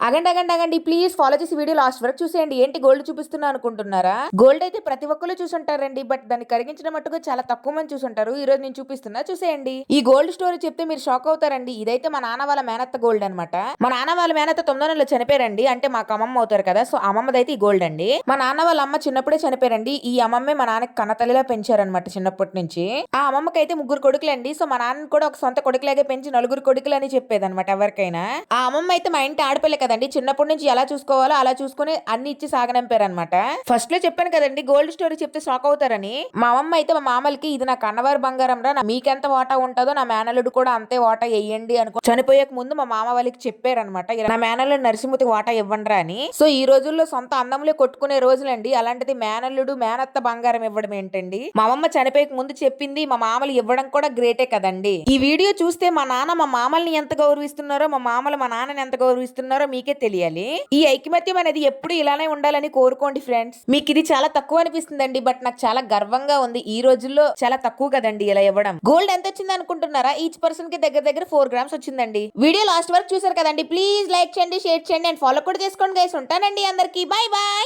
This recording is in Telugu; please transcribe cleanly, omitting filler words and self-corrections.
అగండి అగండి అగండి ప్లీజ్ ఫాలో చేసి వీడియో లాస్ట్ వరకు చూసేయండి. ఏంటి గోల్డ్ చూపిస్తున్నా అనుకుంటున్నారా? గోల్డ్ అయితే ప్రతి ఒక్కరు చూసుంటారండి. బట్ దాన్ని కరిగించడం మట్టుగా చాలా తక్కువ మంది చూసుంటారు. ఈ రోజు నేను చూపిస్తున్నా చూసేయండి. ఈ గోల్డ్ స్టోరీ చెప్తే మీరు షాక్ అవుతారండి. ఇదైతే మా నాన్న వాళ్ళ మేనత్త గోల్డ్ అనమాట. మా నాన్న వాళ్ళ మేనత్త 9 నెలలు చనిపోయారండి. అంటే మాకు అమ్మమ్మ అవుతారు కదా. సో అమ్మమ్మదైతే ఈ గోల్డ్ అండి. మా నాన్న వాళ్ళ అమ్మ చిన్నప్పుడే చనిపోయారండి. ఈ అమ్మమ్మే మా నాన్నకి కన్నతల్లిలా పెంచారనమాట చిన్నప్పటి నుంచి. ఆ అమ్మమ్మకి అయితే ముగ్గురు కొడుకులండి. సో మా నాన్న కూడా ఒక సొంత కొడుకులాగే పెంచి నలుగురు కొడుకులు అని చెప్పేదన్నమాట ఎవరికైనా. ఆ అమ్మమ్మ అయితే మా ఇంటి ఆడపిల్ల కదండి. చిన్నప్పటి నుంచి ఎలా చూసుకోవాలో అలా చూసుకుని అన్ని ఇచ్చి సాగనంపారనమాట. ఫస్ట్ లో చెప్పాను కదండి గోల్డ్ స్టోరీ చెప్తే షాక్ అవుతారని. మా అమ్మ అయితే మా మామలకి ఇది నా కన్నవారి బంగారం రా, మీకెంత వాటా ఉంటుందో నా మేనల్లుడు కూడా అంతే వాటా వేయండి అనుకో చనిపోయేక ముందు మా మామ వాళ్ళకి చెప్పారనమాట. ఇలా నా మేనల్లుడు నరసింహతికి వాటా ఇవ్వండి రా అని. సో ఈ రోజుల్లో సొంత అన్నంలో కొట్టుకునే రోజులండి. అలాంటిది మేనల్లుడు మేనత్త బంగారం ఇవ్వడం ఏంటండి? మా అమ్మ చనిపోయేక ముందు చెప్పింది మా మామలు ఇవ్వడం కూడా గ్రేటే కదండి. ఈ వీడియో చూస్తే మా నాన్న మా మామల్ని ఎంత గౌరవిస్తున్నారో, మా మామలు మా నాన్నని ఎంత గౌరవిస్తున్నారో మీకే తెలియాలి. ఈ ఐకమత్యం అనేది ఎప్పుడు ఇలానే ఉండాలని కోరుకోండి ఫ్రెండ్స్. మీకు ఇది చాలా తక్కువ అనిపిస్తుందండి. బట్ నాకు చాలా గర్వంగా ఉంది. ఈ రోజుల్లో చాలా తక్కువ కదండి ఇలా ఇవ్వడం. గోల్డ్ ఎంత వచ్చింది అనుకుంటున్నారా? ఈచ్ పర్సన్ కి దగ్గర దగ్గర 4 గ్రామ్స్ వచ్చిందండి. వీడియో లాస్ట్ వరకు చూసారు కదండి. ప్లీజ్ లైక్ చేయండి, షేర్ చేయండి అండ్ ఫాలో కూడా చేసుకోండి గైస్. ఉంటానండి అందరికి. Bye bye.